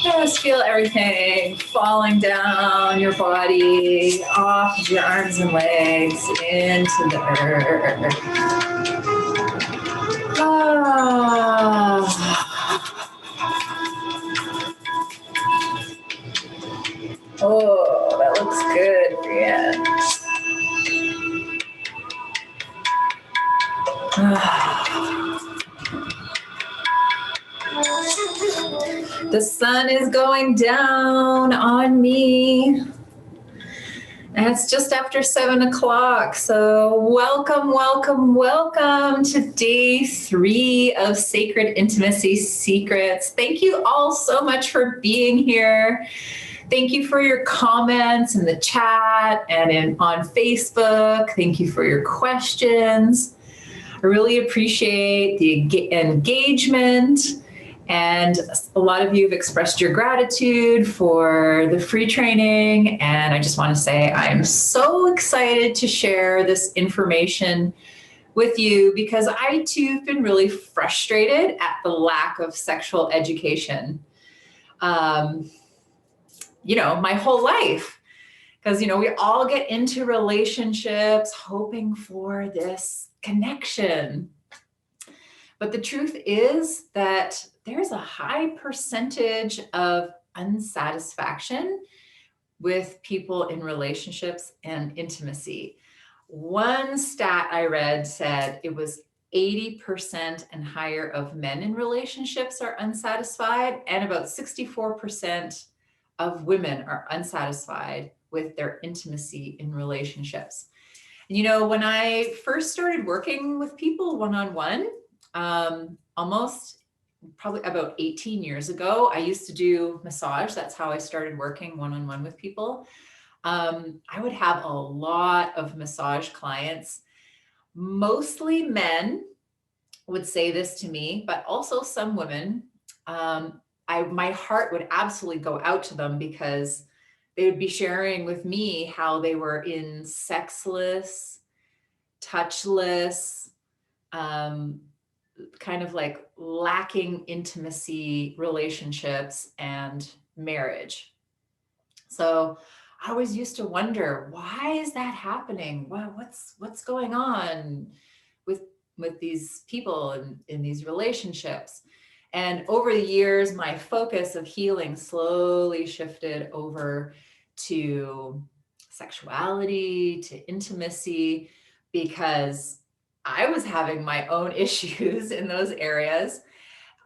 Just feel everything falling down your body, off your arms and legs, into the earth. Oh, that looks good, Brienne. The sun is going down on me. And it's just after 7 o'clock. So welcome, welcome, welcome to day 3 of Sacred Intimacy Secrets. Thank you all so much for being here. Thank you for your comments in the chat and on Facebook. Thank you for your questions. I really appreciate the engagement. And a lot of you have expressed your gratitude for the free training. And I just want to say I'm so excited to share this information with you because I too have been really frustrated at the lack of sexual education, my whole life. Because, we all get into relationships hoping for this connection. But the truth is that there's a high percentage of unsatisfaction with people in relationships and intimacy. One stat I read said it was 80% and higher of men in relationships are unsatisfied, and about 64% of women are unsatisfied with their intimacy in relationships. And, when I first started working with people one-on-one, probably about 18 years ago, I used to do massage. That's how I started working one-on-one with people. I would have a lot of massage clients. Mostly men would say this to me, but also some women. My heart would absolutely go out to them because they would be sharing with me how they were in sexless, touchless, kind of like lacking intimacy relationships and marriage. So I always used to wonder, why is that happening? What's going on with these people in these relationships? And over the years, my focus of healing slowly shifted over to sexuality, to intimacy, because I was having my own issues in those areas.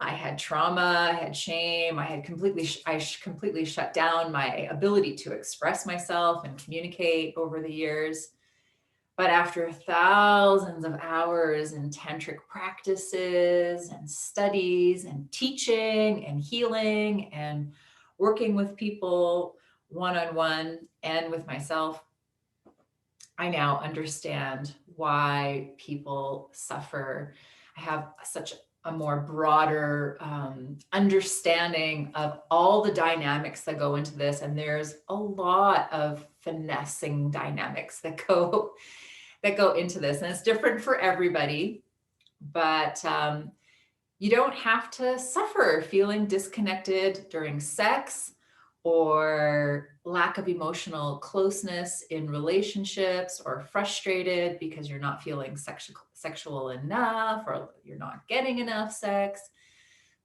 I had trauma, I had shame, I completely shut down my ability to express myself and communicate over the years. But after thousands of hours in tantric practices and studies and teaching and healing and working with people one-on-one and with myself, I now understand why people suffer. I have such a more broader understanding of all the dynamics that go into this. And there's a lot of finessing dynamics that go into this. And it's different for everybody, but you don't have to suffer feeling disconnected during sex or lack of emotional closeness in relationships, or frustrated because you're not feeling sexual enough, or you're not getting enough sex,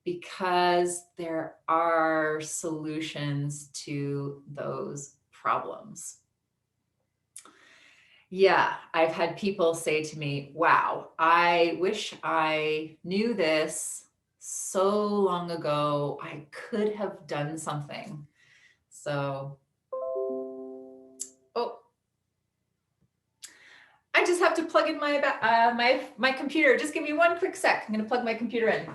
because there are solutions to those problems. Yeah, I've had people say to me, wow, I wish I knew this so long ago. I could have done something. So, I just have to plug in my computer. Just give me one quick sec. I'm going to plug my computer in.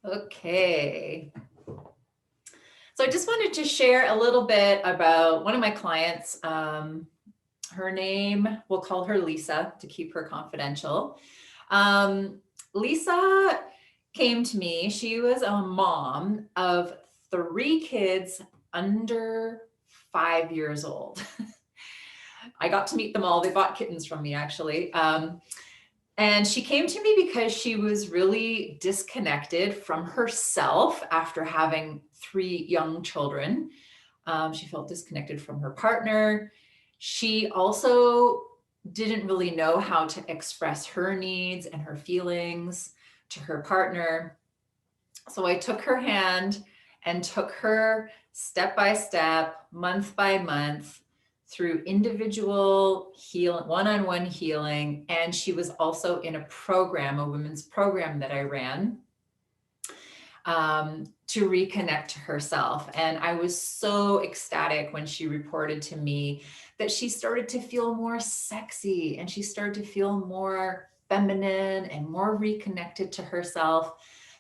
Okay. So I just wanted to share a little bit about one of my clients. Her name, we'll call her Lisa to keep her confidential. Lisa came to me. She was a mom of 3 kids under 5 years old. I got to meet them all. They bought kittens from me, actually. And she came to me because she was really disconnected from herself after having 3 young children. She felt disconnected from her partner. She also didn't really know how to express her needs and her feelings to her partner. So I took her hand and took her step by step, month by month, through individual healing, one-on-one healing. And she was also in a program, a women's program that I ran, to reconnect to herself. And I was so ecstatic when she reported to me that she started to feel more sexy and she started to feel more feminine and more reconnected to herself,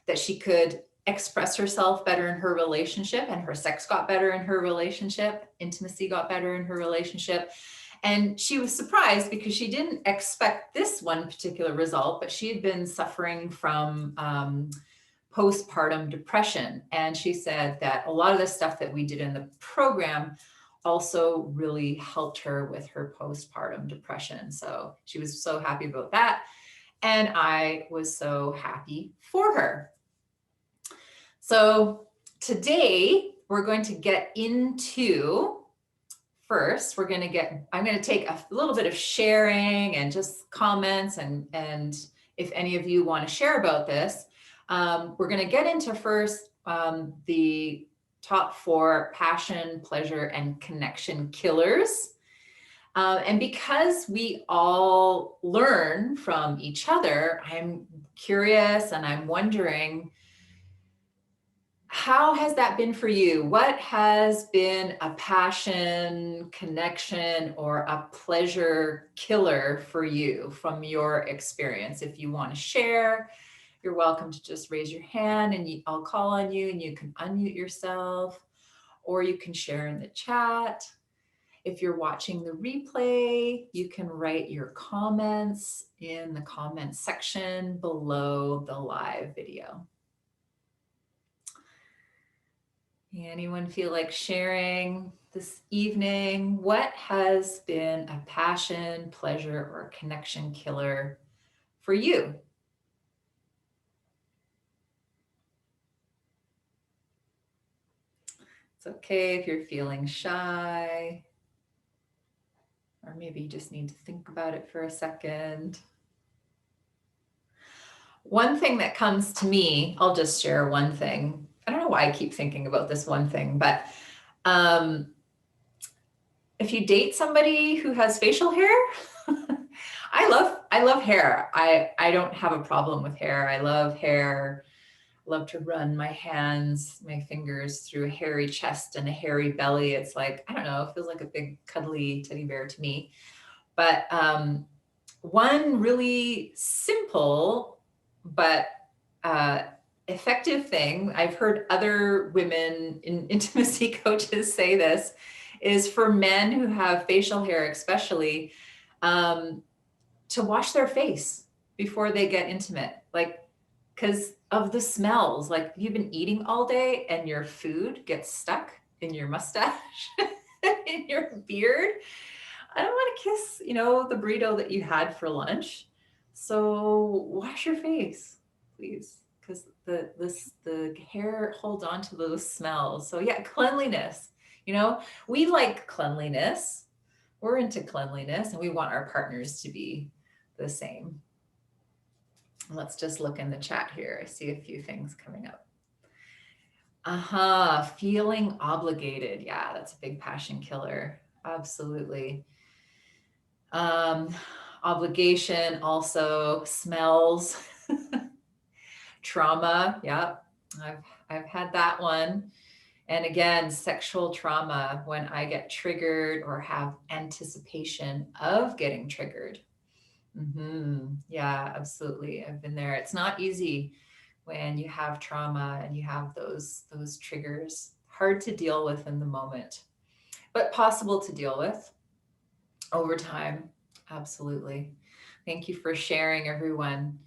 that she could express herself better in her relationship, and her sex got better in her relationship, intimacy got better in her relationship. And she was surprised because she didn't expect this one particular result, but she had been suffering from postpartum depression. And she said that a lot of the stuff that we did in the program also really helped her with her postpartum depression. So she was so happy about that. And I was so happy for her. So today we're going to get into, first, I'm going to take a little bit of sharing and just comments, and if any of you want to share about this, we're going to get into first the top 4 passion, pleasure, and connection killers. And because we all learn from each other, I'm curious and I'm wondering, how has that been for you? What has been a passion, connection, or a pleasure killer for you from your experience? If you want to share, you're welcome to just raise your hand and I'll call on you and you can unmute yourself, or you can share in the chat. If you're watching the replay, you can write your comments in the comment section below the live video. Anyone feel like sharing this evening? What has been a passion, pleasure, or connection killer for you? It's okay if you're feeling shy, or maybe you just need to think about it for a second. One thing that comes to me, I'll just share one thing. I don't know why I keep thinking about this one thing, but if you date somebody who has facial hair, I love hair. I don't have a problem with hair. I love hair. I love to run my hands, my fingers through a hairy chest and a hairy belly. It's like, I don't know, it feels like a big cuddly teddy bear to me. But one really simple but effective thing, I've heard other women in intimacy coaches say this, is for men who have facial hair especially, to wash their face before they get intimate, like, because of the smells. Like, you've been eating all day and your food gets stuck in your mustache, in your beard. I don't want to kiss, the burrito that you had for lunch. So wash your face, please, because the hair holds on to those smells. So yeah, cleanliness. We like cleanliness. We're into cleanliness, and we want our partners to be the same. Let's just look in the chat here. I see a few things coming up. Feeling obligated. Yeah, that's a big passion killer. Absolutely. Obligation, also smells. Trauma. Yeah, I've had that one. And again, sexual trauma, when I get triggered or have anticipation of getting triggered. Yeah, absolutely. I've been there. It's not easy when you have trauma and you have those triggers. Hard to deal with in the moment, but possible to deal with over time. Absolutely. Thank you for sharing, everyone.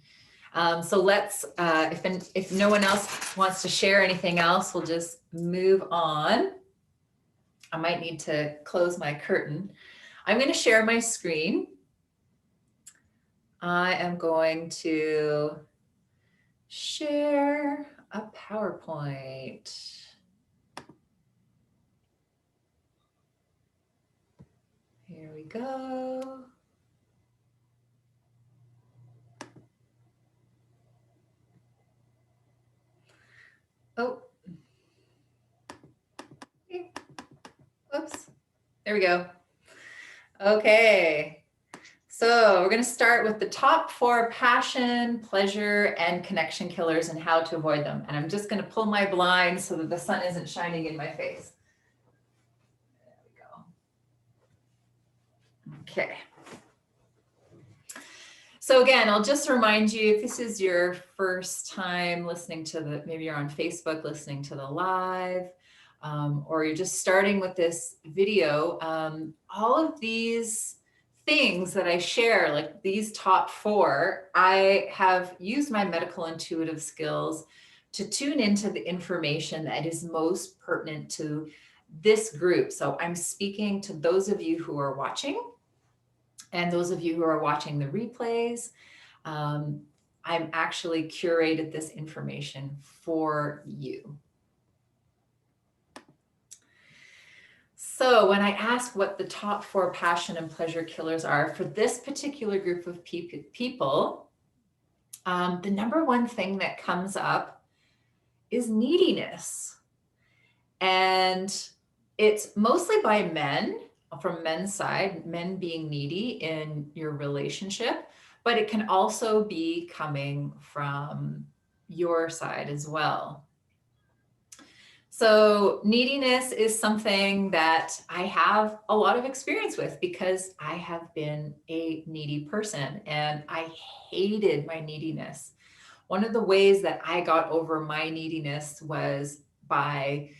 So let's, if no one else wants to share anything else, we'll just move on, I might need to close my curtain. I'm going to share my screen. I am going to share a PowerPoint. Here we go. Oh, oops. There we go. Okay. So we're going to start with the top 4 passion, pleasure, and connection killers and how to avoid them. And I'm just going to pull my blinds so that the sun isn't shining in my face. There we go. Okay. So again, I'll just remind you, if this is your first time listening to maybe you're on Facebook listening to the live, or you're just starting with this video, all of these things that I share, like these top 4, I have used my medical intuitive skills to tune into the information that is most pertinent to this group. So I'm speaking to those of you who are watching and those of you who are watching the replays. I'm actually curated this information for you. So when I ask what the top 4 passion and pleasure killers are for this particular group of people, the number one thing that comes up is neediness. And it's mostly by men, from men's side, men being needy in your relationship, but it can also be coming from your side as well. So neediness is something that I have a lot of experience with because I have been a needy person and I hated my neediness. One of the ways that I got over my neediness was by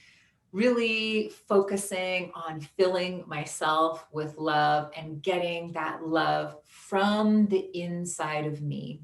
really focusing on filling myself with love and getting that love from the inside of me.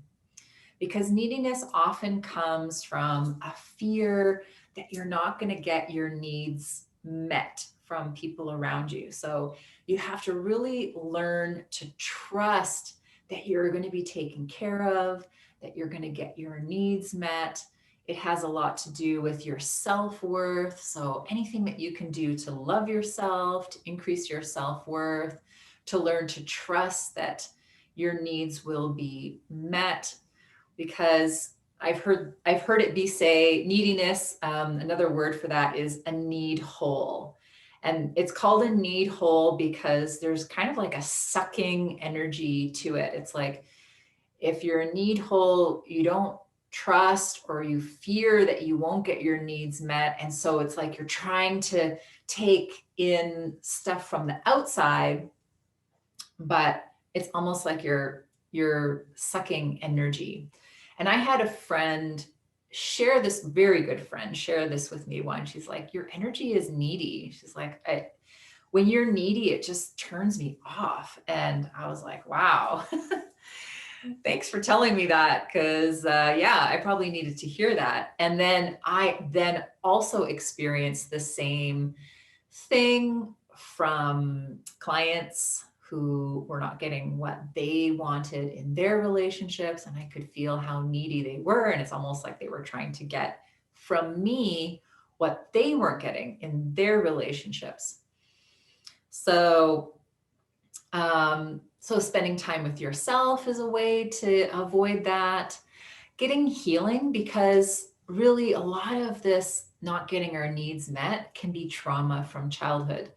Because neediness often comes from a fear that you're not going to get your needs met from people around you. So you have to really learn to trust that you're going to be taken care of, that you're going to get your needs met. It has a lot to do with your self-worth. So anything that you can do to love yourself, to increase your self-worth, to learn to trust that your needs will be met, because I've heard it be say neediness. Another word for that is a need hole. And it's called a need hole because there's kind of like a sucking energy to it. It's like if you're a need hole, you don't trust or you fear that you won't get your needs met. And so it's like you're trying to take in stuff from the outside, but it's almost like you're sucking energy. And I had a friend share this, very good friend, share this with me once. She's like, your energy is needy. She's like, when you're needy, it just turns me off. And I was like, wow, thanks for telling me that. Cause yeah, I probably needed to hear that. And then I then also experienced the same thing from clients who were not getting what they wanted in their relationships. And I could feel how needy they were. And it's almost like they were trying to get from me what they weren't getting in their relationships. So, so spending time with yourself is a way to avoid that. Getting healing, because really a lot of this not getting our needs met can be trauma from childhood.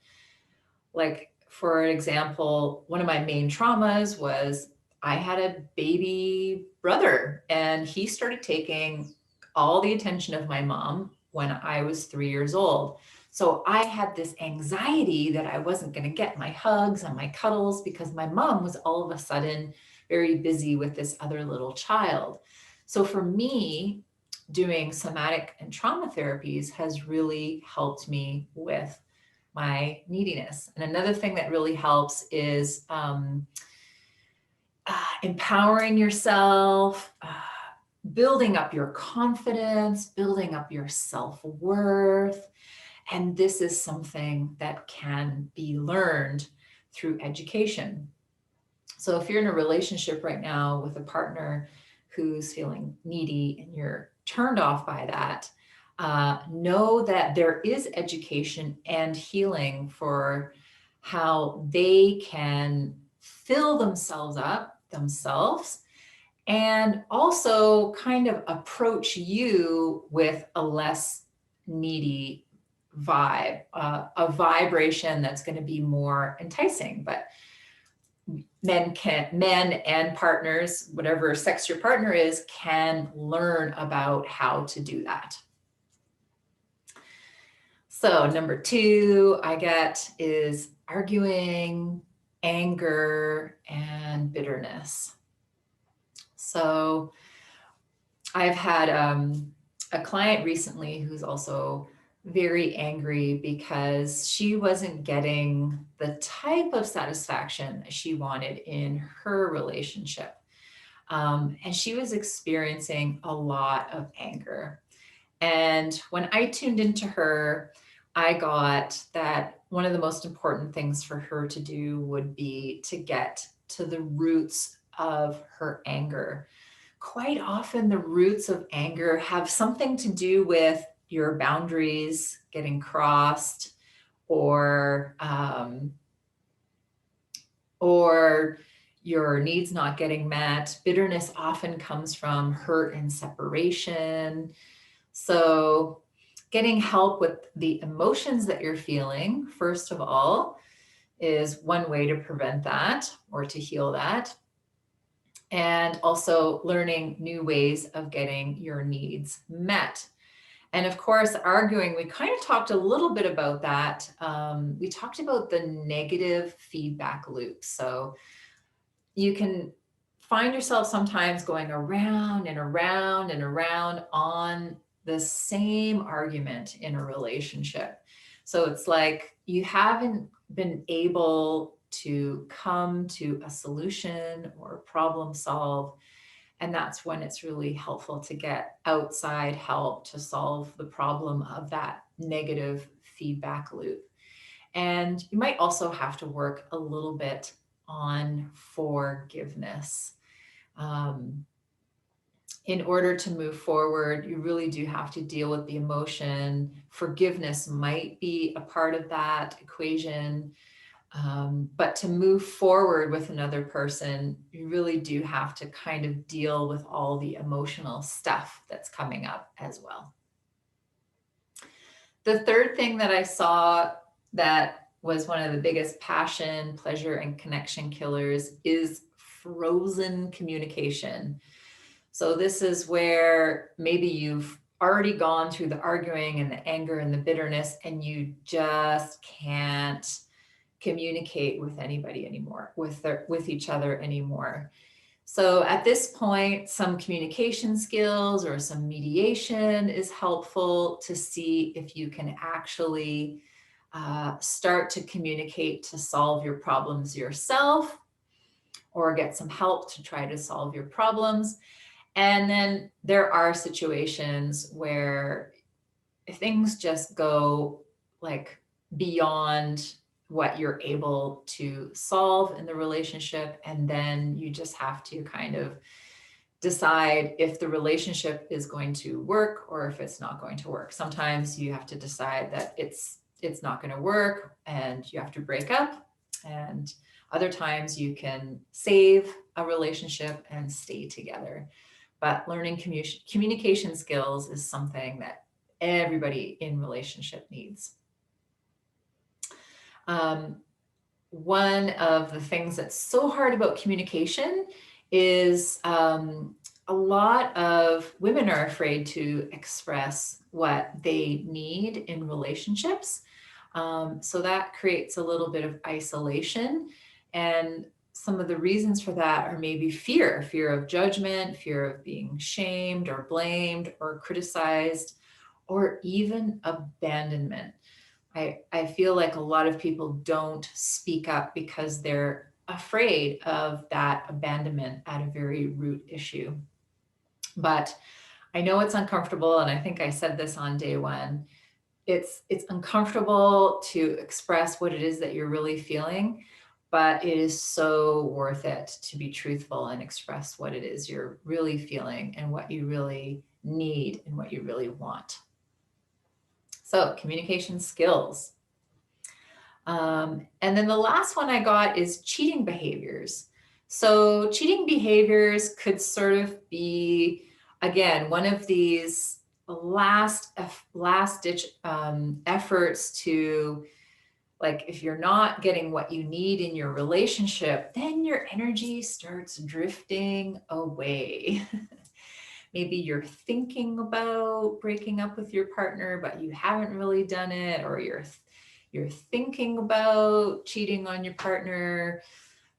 Like, for example, one of my main traumas was I had a baby brother and he started taking all the attention of my mom when I was 3 years old. So I had this anxiety that I wasn't going to get my hugs and my cuddles because my mom was all of a sudden very busy with this other little child. So for me, doing somatic and trauma therapies has really helped me with my neediness. And another thing that really helps is empowering yourself, building up your confidence, building up your self-worth, And this is something that can be learned through education. So if you're in a relationship right now with a partner who's feeling needy and you're turned off by that, know that there is education and healing for how they can fill themselves up themselves and also kind of approach you with a less needy vibe, a vibration that's going to be more enticing. But men and partners, whatever sex your partner is, can learn about how to do that. So number 2 I get is arguing, anger, and bitterness. So I've had a client recently who's also very angry because she wasn't getting the type of satisfaction she wanted in her relationship. And she was experiencing a lot of anger. And when I tuned into her, I got that one of the most important things for her to do would be to get to the roots of her anger. Quite often, the roots of anger have something to do with your boundaries getting crossed, or or your needs not getting met. Bitterness often comes from hurt and separation. So, getting help with the emotions that you're feeling, first of all, is one way to prevent that or to heal that. And also learning new ways of getting your needs met. And of course, arguing, we kind of talked a little bit about that. We talked about the negative feedback loop. So you can find yourself sometimes going around and around and around on the same argument in a relationship. So it's like you haven't been able to come to a solution or problem solve. And that's when it's really helpful to get outside help to solve the problem of that negative feedback loop. And you might also have to work a little bit on forgiveness. Um, in order to move forward, you really do have to deal with the emotion. Forgiveness might be a part of that equation. But to move forward with another person, you really do have to kind of deal with all the emotional stuff that's coming up as well. The third thing that I saw that was one of the biggest passion, pleasure, and connection killers is frozen communication. So this is where maybe you've already gone through the arguing and the anger and the bitterness, and you just can't communicate with anybody anymore, with each other anymore. So at this point, some communication skills or some mediation is helpful to see if you can actually start to communicate to solve your problems yourself, or get some help to try to solve your problems. And then there are situations where things just go like beyond what you're able to solve in the relationship. And then you just have to kind of decide if the relationship is going to work or if it's not going to work. Sometimes you have to decide that it's not going to work and you have to break up. And other times you can save a relationship and stay together. But learning communication skills is something that everybody in relationship needs. One of the things that's so hard about communication is a lot of women are afraid to express what they need in relationships. So that creates a little bit of isolation. And some of the reasons for that are maybe fear of judgment, fear of being shamed or blamed or criticized, or even abandonment. I feel like a lot of people don't speak up because they're afraid of that abandonment at a very root issue. But I know it's uncomfortable, and I think I said this on day one. it's uncomfortable to express what it is that you're really feeling, but it is so worth it to be truthful and express what it is you're really feeling and what you really need and what you really want. So, communication skills. And then the last one I got is cheating behaviors. So, cheating behaviors could sort of be, again, one of these last ditch efforts to, like, if you're not getting what you need in your relationship, then your energy starts drifting away. Maybe you're thinking about breaking up with your partner, but you haven't really done it, or you're thinking about cheating on your partner,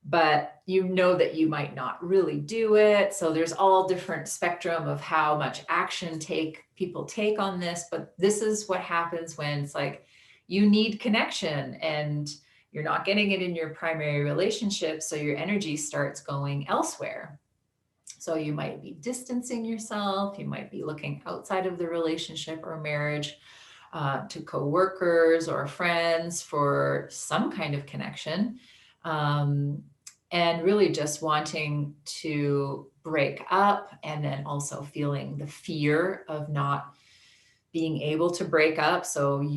but you know that you might not really do it. So there's all different spectrum of how much action people take on this, but this is what happens when it's like you need connection and you're not getting it in your primary relationship, so your energy starts going elsewhere. So you might be distancing yourself, you might be looking outside of the relationship or marriage, to coworkers or friends for some kind of connection, and really just wanting to break up, and then also feeling the fear of not being able to break up. So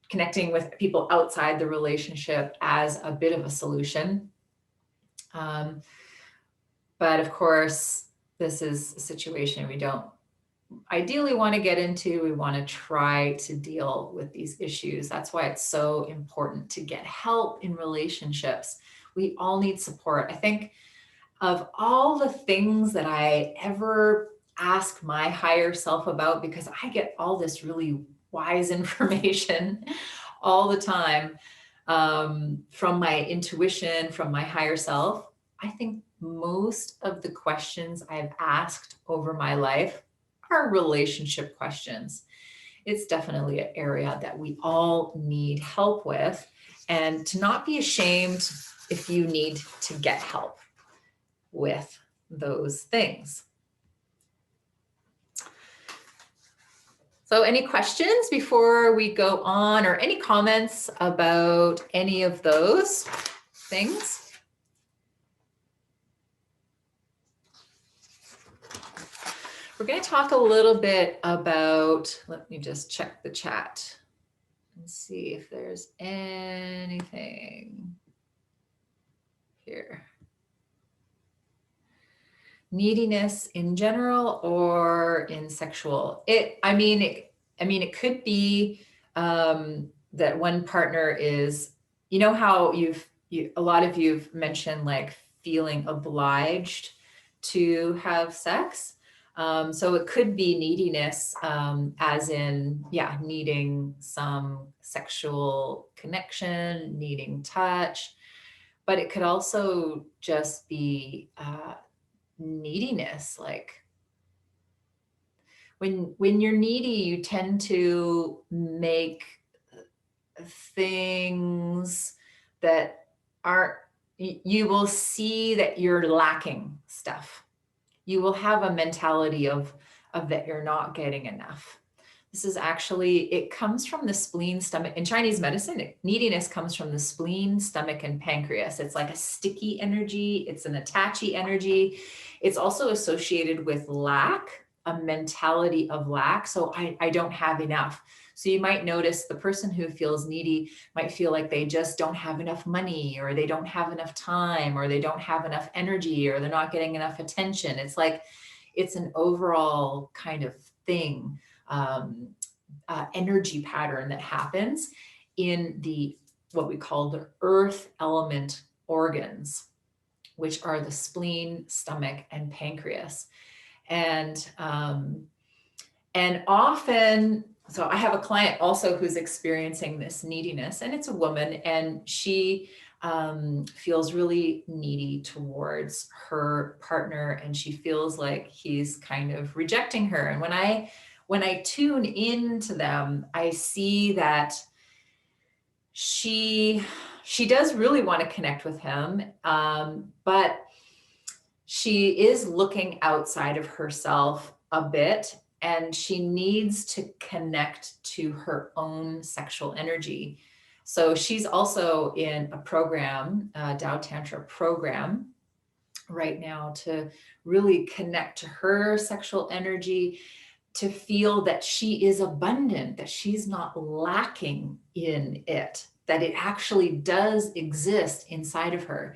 connecting with people outside the relationship as a bit of a solution. But of course, this is a situation we don't ideally want to get into. We want to try to deal with these issues. That's why it's so important to get help in relationships. We all need support. I think of all the things that I ever ask my higher self about, because I get all this really wise information all the time, from my intuition, from my higher self. I think most of the questions I've asked over my life are relationship questions. It's definitely an area that we all need help with, and to not be ashamed if you need to get help with those things. So, any questions before we go on, or any comments about any of those things? We're going to talk a little bit about, let me just check the chat and see if there's anything here. Neediness in general or in sexual? It could be that one partner is, you know how a lot of you've mentioned like feeling obliged to have sex. So it could be neediness, as in, needing some sexual connection, needing touch, but it could also just be neediness. Like when you're needy, you tend to make things that aren't, you will see that you're lacking stuff. You will have a mentality of that you're not getting enough. This is actually, it comes from the spleen, stomach. In Chinese medicine, neediness comes from the spleen, stomach, and pancreas. It's like a sticky energy. It's an attachy energy. It's also associated with lack, a mentality of lack. So I don't have enough. So you might notice the person who feels needy might feel like they just don't have enough money, or they don't have enough time, or they don't have enough energy, or they're not getting enough attention. It's like, it's an overall kind of thing, energy pattern that happens in what we call the earth element organs, which are the spleen, stomach, and pancreas. And often, so I have a client also who's experiencing this neediness, and it's a woman, and she feels really needy towards her partner, and she feels like he's kind of rejecting her. And when I tune into them, I see that she does really want to connect with him, but she is looking outside of herself a bit, and she needs to connect to her own sexual energy. So she's also in a program, a Tao Tantra program right now, to really connect to her sexual energy, to feel that she is abundant, that she's not lacking in it, that it actually does exist inside of her.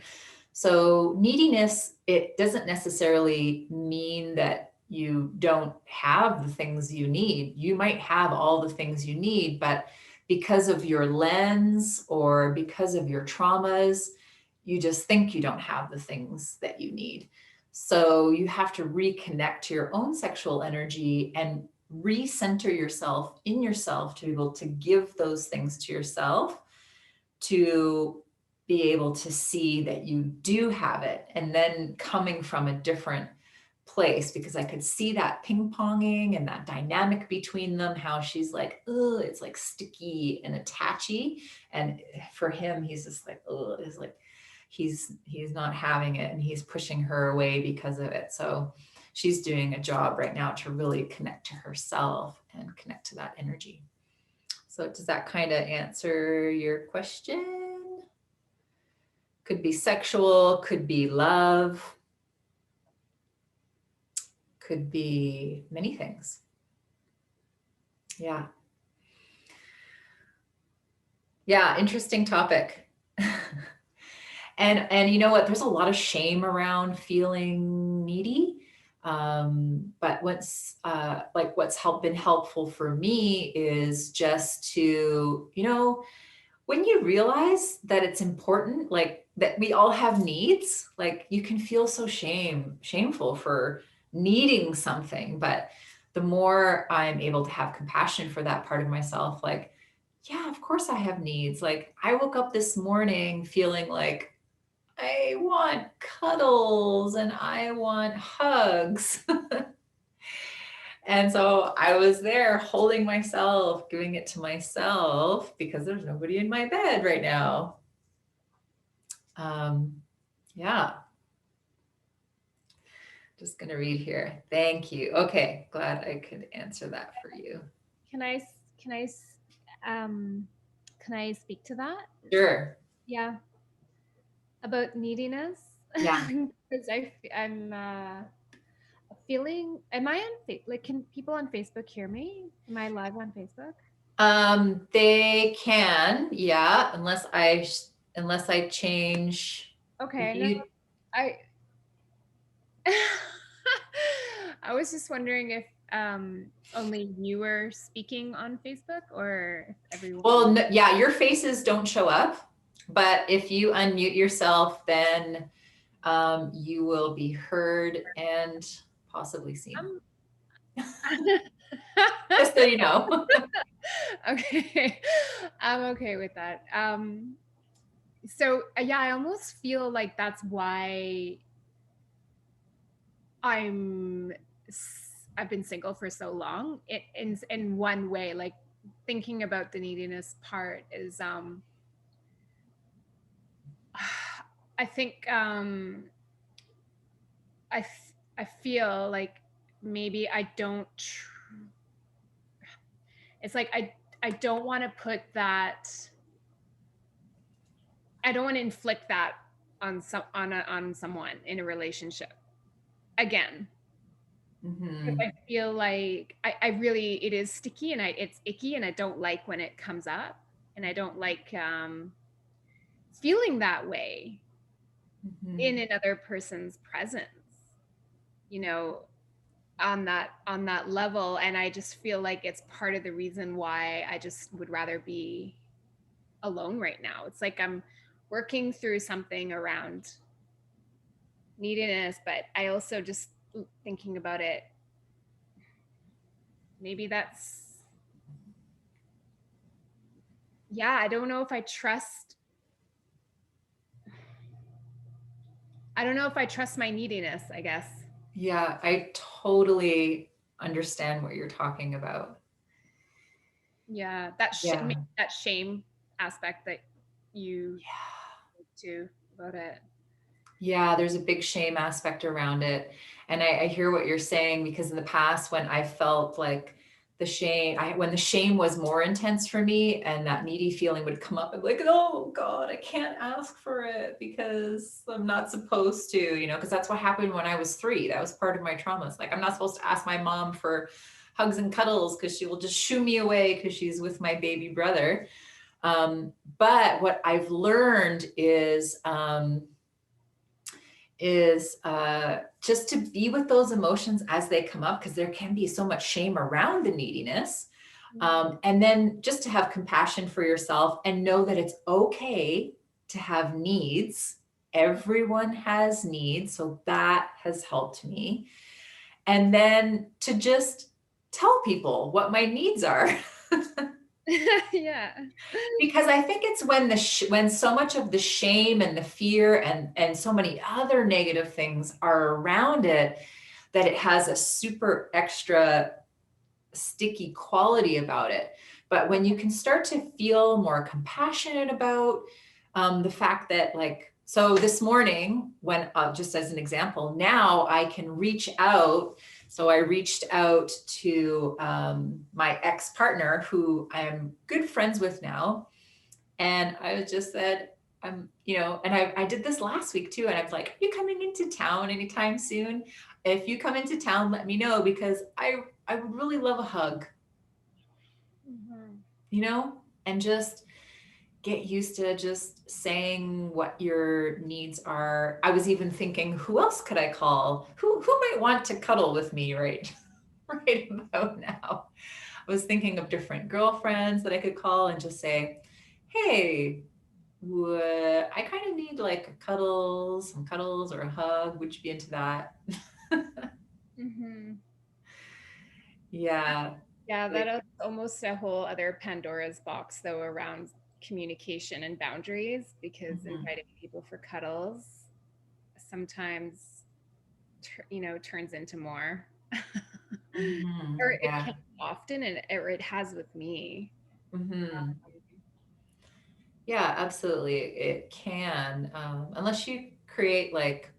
So neediness, it doesn't necessarily mean that you don't have the things you need. You might have all the things you need, but because of your lens or because of your traumas, you just think you don't have the things that you need. So you have to reconnect to your own sexual energy and recenter yourself in yourself to be able to give those things to yourself, to be able to see that you do have it, and then coming from a different place, because I could see that ping ponging and that dynamic between them, how she's like, oh, it's like sticky and attachy. And for him, he's just like, oh, it's like he's not having it and he's pushing her away because of it. So she's doing a job right now to really connect to herself and connect to that energy. So does that kind of answer your question? Could be sexual, could be love, could be many things. Yeah. Yeah, interesting topic. And you know what? There's a lot of shame around feeling needy. But what's been helpful for me is just to, when you realize that it's important, like that we all have needs, like you can feel so shameful for needing something. But the more I'm able to have compassion for that part of myself, like, yeah, of course I have needs. Like I woke up this morning feeling like I want cuddles and I want hugs. And so I was there holding myself, giving it to myself because there's nobody in my bed right now. Um, yeah, just going to read here. Thank you. Okay, glad I could answer that for you. Can I can I um can I speak to that? Sure. Yeah, about neediness. Yeah. Because I'm feeling. Am I on like? Can people on Facebook hear me? Am I live on Facebook? They can, yeah, unless I change Okay, no, you. I I was just wondering if only you were speaking on Facebook or if Well, everyone. no, yeah, your faces don't show up, but if you unmute yourself, then you will be heard and possibly seen. Um, Just so you know. okay, I'm okay with that. So yeah, I almost feel like that's why I'm I've been single for so long. In one way, like thinking about the neediness part is I think I feel like maybe I don't it's like I don't want to put that I don't want to inflict that on on someone in a relationship again. Because Hmm. I feel like I really it is sticky and it's icky and I don't like when it comes up and I don't like feeling that way in Hmm. another person's presence, you know, on that level. And I just feel like it's part of the reason why I just would rather be alone right now. It's like I'm working through something around neediness, but I also just thinking about it, maybe that's yeah, I don't know if I don't know if I trust my neediness, I guess. Yeah, I totally understand what you're talking about. Yeah, maybe Yeah. that shame aspect that you Yeah. spoke to about it. Yeah, there's a big shame aspect around it. And I hear what you're saying, because in the past, when I felt like when the shame was more intense for me and that needy feeling would come up, I'm like, oh God, I can't ask for it because I'm not supposed to, because that's what happened when I was 3. That was part of my trauma. It's like, I'm not supposed to ask my mom for hugs and cuddles because she will just shoo me away because she's with my baby brother. But what I've learned is just to be with those emotions as they come up, because there can be so much shame around the neediness. And then just to have compassion for yourself and know that it's okay to have needs. Everyone has needs. So that has helped me. And then to just tell people what my needs are. Yeah. Because I think it's when when so much of the shame and the fear and so many other negative things are around it, that it has a super extra sticky quality about it. But when you can start to feel more compassionate about the fact that, like, so this morning, when just as an example, now I can reach out. So I reached out to my ex-partner, who I'm good friends with now, and I just said, and I did this last week too. And I was like, are you coming into town anytime soon? If you come into town, let me know, because I would really love a hug, Mhm. and just get used to just saying what your needs are. I was even thinking, who else could I call? Who might want to cuddle with me right right about now? I was thinking of different girlfriends that I could call and just say, hey, I kind of need like some cuddles or a hug. Would you be into that? Mhm. Yeah. Yeah, that Like, is almost a whole other Pandora's box, though, around communication and boundaries, because mhm, inviting people for cuddles sometimes, turns into more. Or it yeah. can often, or it has with me. hmm Yeah, absolutely. It can, unless you create like,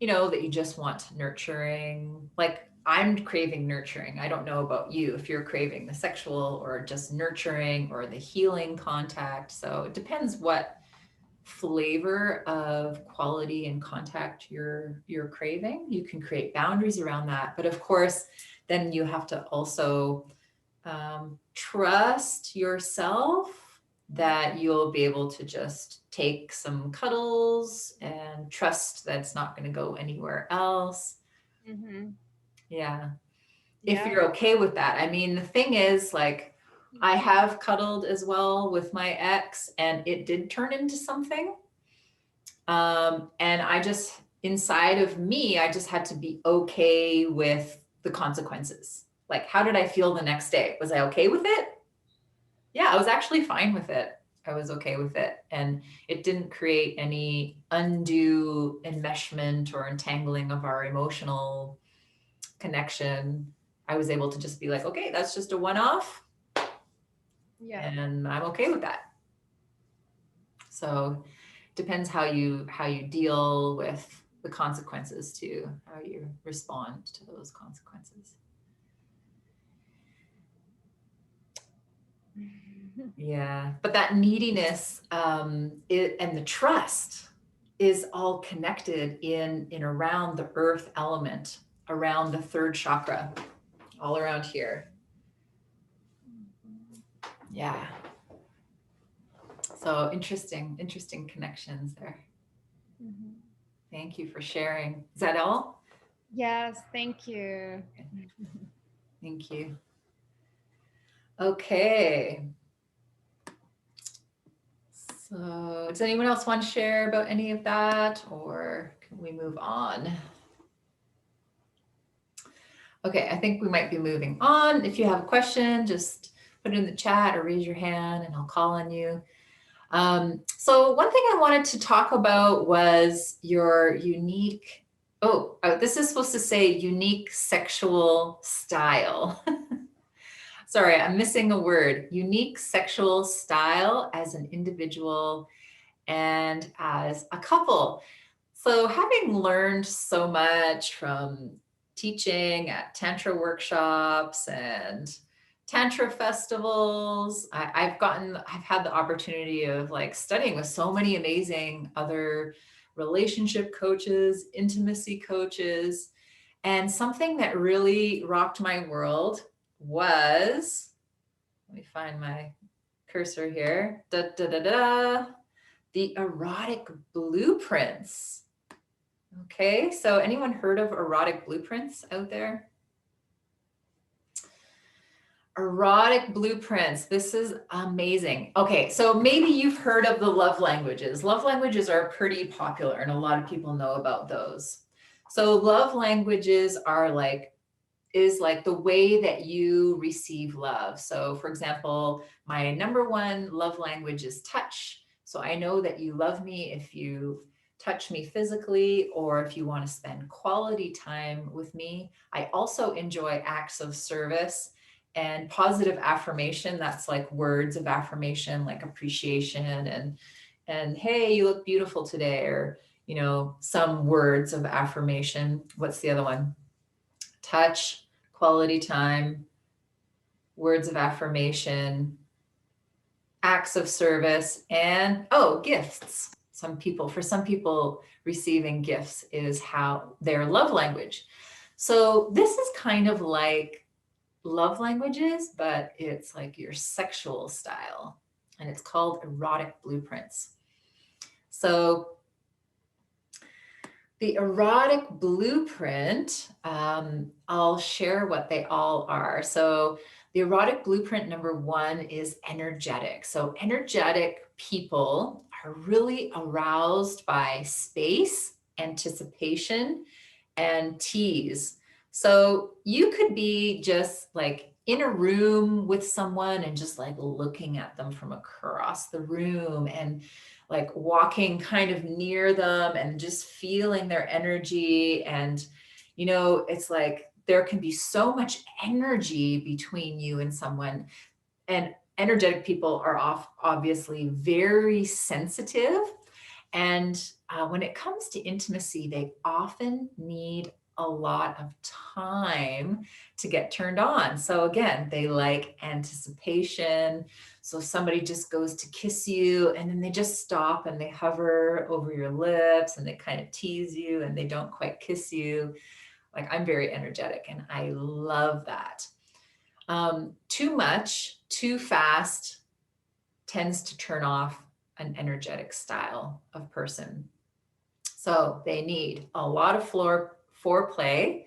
that you just want nurturing. Like, I'm craving nurturing. I don't know about you, if you're craving the sexual or just nurturing or the healing contact. So it depends what flavor of quality and contact you're craving. You can create boundaries around that. But of course, then you have to also trust yourself that you'll be able to just take some cuddles and trust that it's not going to go anywhere else. Mhm. Yeah. If Yeah. you're okay with that. I mean, the thing is, like, I have cuddled as well with my ex, and it did turn into something. And I just, inside of me, I just had to be okay with the consequences. Like, how did I feel the next day? Was I okay with it? Yeah, I was actually fine with it. I was okay with it. And it didn't create any undue enmeshment or entangling of our emotional connection. I was able to just be like, okay, that's just a one off, Yeah. and I'm okay with that. So depends how you deal with the consequences too, how you respond to those consequences. Yeah, but that neediness and the trust is all connected in around the earth element, around the third chakra, all around here. Yeah. So interesting connections there. Mhm. Thank you for sharing. Is that all? Yes, thank you. Thank you. Okay. So, does anyone else want to share about any of that, or can we move on? Okay, I think we might be moving on. If you have a question, just put it in the chat or raise your hand and I'll call on you. So one thing I wanted to talk about was your unique, this is supposed to say unique sexual style. Sorry, I'm missing a word. Unique sexual style as an individual and as a couple. So, having learned so much from teaching at Tantra workshops and Tantra festivals, I've had the opportunity of like studying with so many amazing other relationship coaches, intimacy coaches. And something that really rocked my world was, let me find my cursor here, the erotic blueprints. Okay, so anyone heard of erotic blueprints out there? Erotic blueprints. This is amazing. Okay, so maybe you've heard of the love languages. Love languages are pretty popular, and a lot of people know about those. So, love languages are like, is like the way that you receive love. So, for example, my number one love language is touch. So, I know that you love me if you touch me physically or if you want to spend quality time with me. I also enjoy acts of service and positive affirmation. That's like words of affirmation, like appreciation and hey, you look beautiful today, or some words of affirmation. What's the other one? Touch, quality time, words of affirmation, acts of service, and gifts. For some people, receiving gifts is how their love language. So this is kind of like love languages, but it's like your sexual style, and it's called erotic blueprints. So the erotic blueprint, I'll share what they all are. So, the erotic blueprint number one is energetic. So, energetic people are really aroused by space, anticipation, and tease. So, you could be just like in a room with someone and just like looking at them from across the room and like walking kind of near them and just feeling their energy. And, it's like there can be so much energy between you and someone. And energetic people are obviously very sensitive. And when it comes to intimacy, they often need a lot of time to get turned on. So, again, they like anticipation. So, somebody just goes to kiss you and then they just stop and they hover over your lips and they kind of tease you and they don't quite kiss you. Like, I'm very energetic and I love that. Too much, too fast tends to turn off an energetic style of person. So they need a lot of foreplay.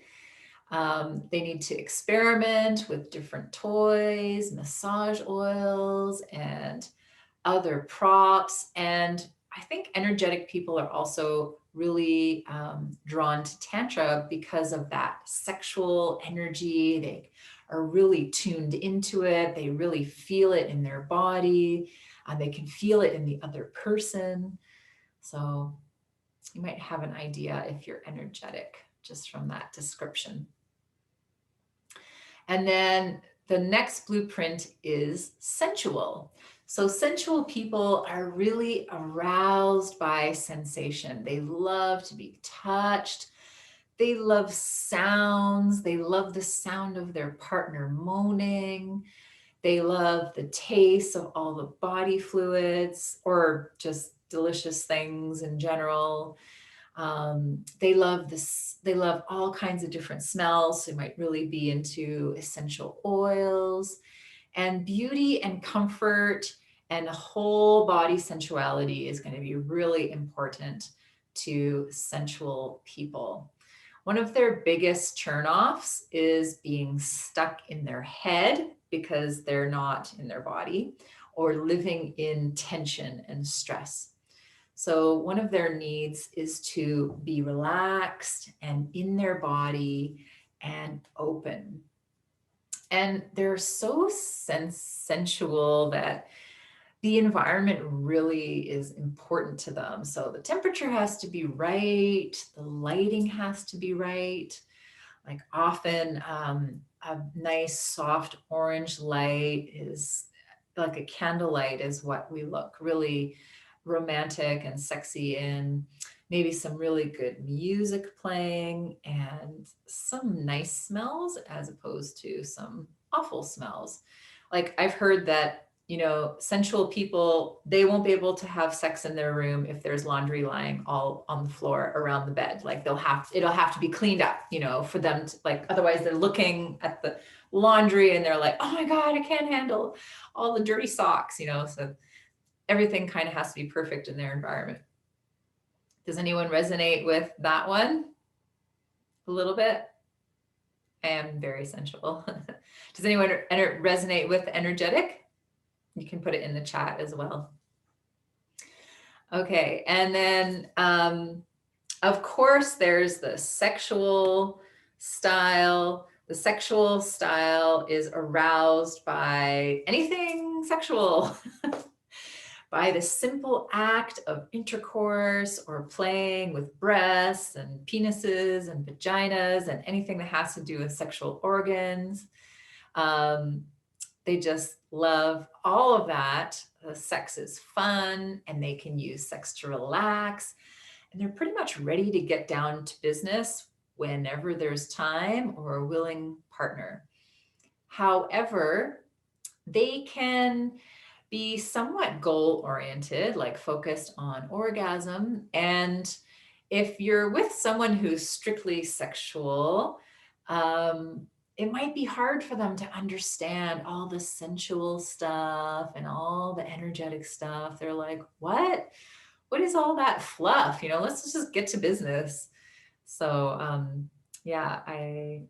They need to experiment with different toys, massage oils, and other props. And I think energetic people are also really drawn to Tantra because of that sexual energy. They are really tuned into it, they really feel it in their body, they can feel it in the other person. So you might have an idea if you're energetic just from that description. And then the next blueprint is sensual. So, sensual people are really aroused by sensation. They love to be touched. They love sounds. They love the sound of their partner moaning. They love the taste of all the body fluids or just delicious things in general. They love this, they love all kinds of different smells. So they might really be into essential oils, and beauty and comfort and whole body sensuality is going to be really important to sensual people. One of their biggest turnoffs is being stuck in their head because they're not in their body, or living in tension and stress. So, one of their needs is to be relaxed and in their body and open. And they're so sensual that the environment really is important to them. So, the temperature has to be right, the lighting has to be right. Like, often, a nice soft orange light is like a candlelight, is what we look really romantic and sexy in. maybe some really good music playing, and some nice smells as opposed to some awful smells. Like I've heard that, sensual people, they won't be able to have sex in their room if there's laundry lying all on the floor around the bed. Like it'll have to be cleaned up, for them to, like, otherwise they're looking at the laundry and they're like, oh my God, I can't handle all the dirty socks, so everything kind of has to be perfect in their environment. Does anyone resonate with that one a little bit? I am very sensual. Does anyone resonate with energetic? You can put it in the chat as well. Okay, and then of course there's the sexual style. The sexual style is aroused by anything sexual. By the simple act of intercourse or playing with breasts and penises and vaginas and anything that has to do with sexual organs. They just love all of that. The sex is fun and they can use sex to relax. And they're pretty much ready to get down to business whenever there's time or a willing partner. However, they can be somewhat goal oriented, like focused on orgasm. And if you're with someone who's strictly sexual, it might be hard for them to understand all the sensual stuff and all the energetic stuff. They're like, what? What is all that fluff? Let's just get to business. So, yeah, I've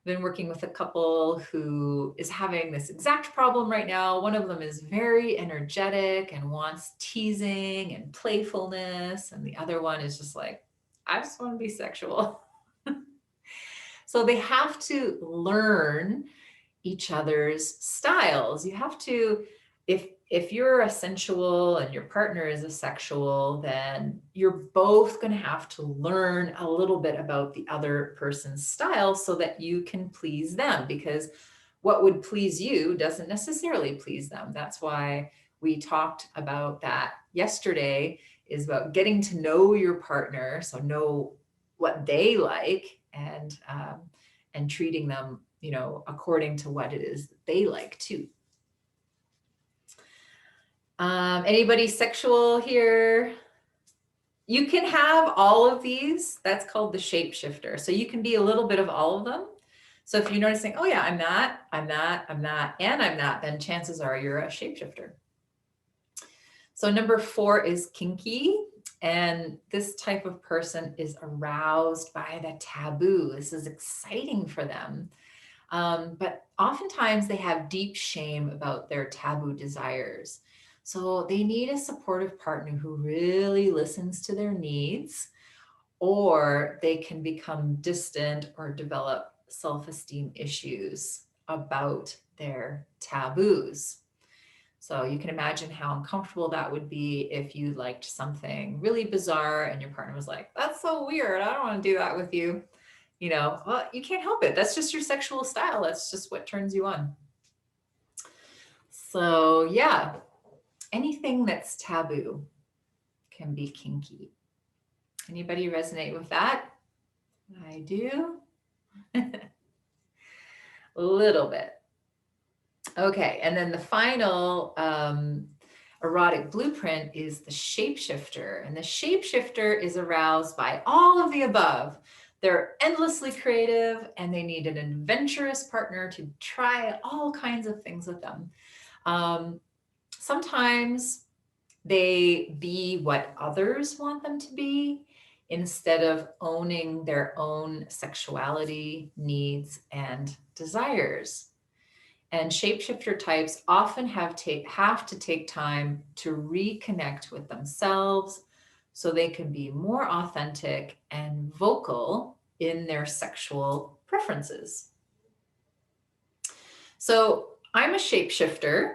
been working with a couple who is having this exact problem right now. One of them is very energetic and wants teasing and playfulness. And the other one is just like, I just want to be sexual. So they have to learn each other's styles. You have to, if you're a sensual and your partner is a sexual, then you're both going to have to learn a little bit about the other person's style so that you can please them, because what would please you doesn't necessarily please them. That's why we talked about that yesterday, is about getting to know your partner, so know what they like, and treating them, according to what it is that they like too. Anybody sexual here? You can have all of these. That's called the shapeshifter. So you can be a little bit of all of them. So if you're noticing, oh yeah, I'm that, I'm that, I'm that, and I'm that, then chances are you're a shapeshifter. So number 4 is kinky. And this type of person is aroused by the taboo. This is exciting for them. But oftentimes they have deep shame about their taboo desires. So they need a supportive partner who really listens to their needs, or they can become distant or develop self-esteem issues about their taboos. So you can imagine how uncomfortable that would be if you liked something really bizarre and your partner was like, that's so weird, I don't want to do that with you. Well, you can't help it. That's just your sexual style. That's just what turns you on. So yeah, anything that's taboo can be kinky. Anybody resonate with that? I do. A little bit. Okay, and then the final erotic blueprint is the shapeshifter. And the shapeshifter is aroused by all of the above. They're endlessly creative and they need an adventurous partner to try all kinds of things with them. Sometimes they be what others want them to be instead of owning their own sexuality, needs, and desires. And shapeshifter types often have to take time to reconnect with themselves so they can be more authentic and vocal in their sexual preferences. So I'm a shapeshifter,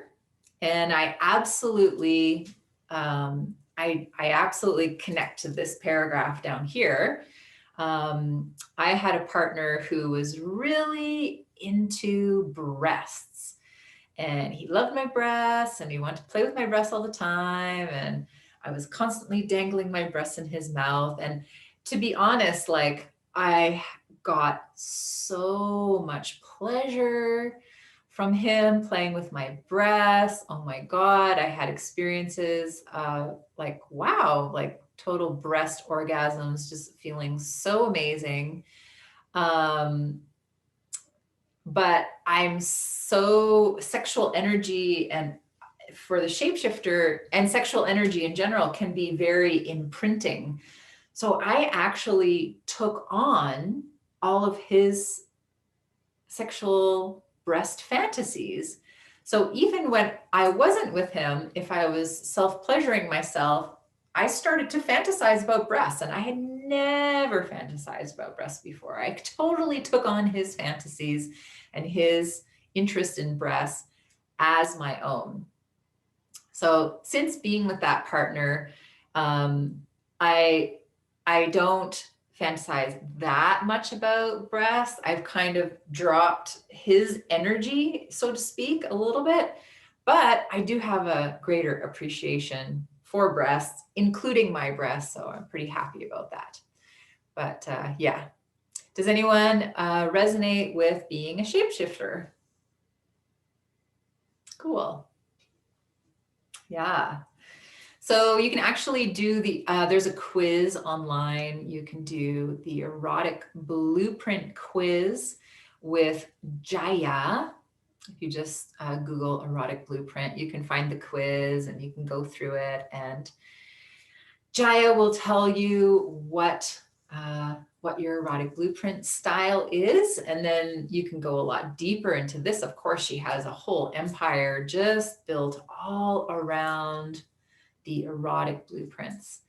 and I absolutely connect to this paragraph down here. I had a partner who was really into breasts, and he loved my breasts and he wanted to play with my breasts all the time. And I was constantly dangling my breasts in his mouth. And to be honest, like I got so much pleasure from him playing with my breasts. Oh my God, I had experiences like, wow, like total breast orgasms, just feeling so amazing. Um, but I'm so sexual energy and for the shapeshifter and sexual energy in general can be very imprinting. So I actually took on all of his sexual breast fantasies. So even when I wasn't with him, if I was self pleasuring myself, I started to fantasize about breasts, and I had never fantasized about breasts before. I totally took on his fantasies and his interest in breasts as my own. So since being with that partner, um, I I don't fantasize that much about breasts. I've kind of dropped his energy, so to speak, a little bit, but I do have a greater appreciation for breasts, including my breasts. So I'm pretty happy about that. But yeah, does anyone resonate with being a shapeshifter? Cool. Yeah. So you can actually do there's a quiz online. You can do the erotic blueprint quiz with Jaya. If you just Google erotic blueprint, you can find the quiz and you can go through it. And Jaya will tell you what your erotic blueprint style is. And then you can go a lot deeper into this. Of course, she has a whole empire just built all around the erotic blueprints.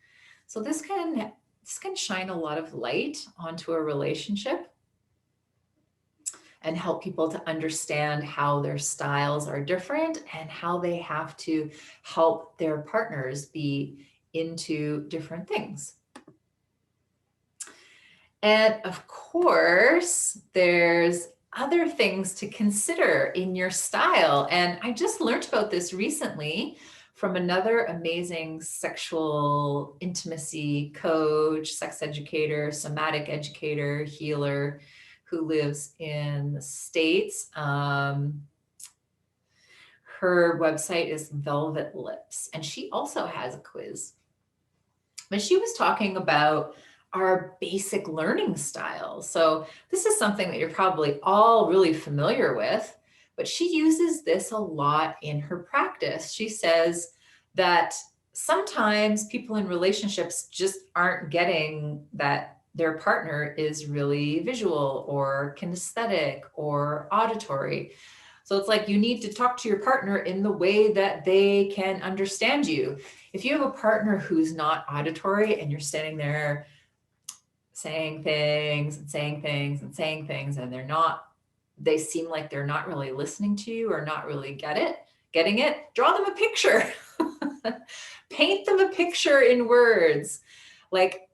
So this can shine a lot of light onto a relationship and help people to understand how their styles are different and how they have to help their partners be into different things. And of course, there's other things to consider in your style. And I just learned about this recently from another amazing sexual intimacy coach, sex educator, somatic educator, healer who lives in the States. Her website is Velvet Lips, and she also has a quiz. But she was talking about our basic learning styles. So this is something that you're probably all really familiar with, but she uses this a lot in her practice. She says that sometimes people in relationships just aren't getting that their partner is really visual or kinesthetic or auditory. So it's like you need to talk to your partner in the way that they can understand you. If you have a partner who's not auditory and you're standing there saying things and saying things and saying things, and they seem like they're not really listening to you or not really getting it, draw them a picture. Paint them a picture in words. Like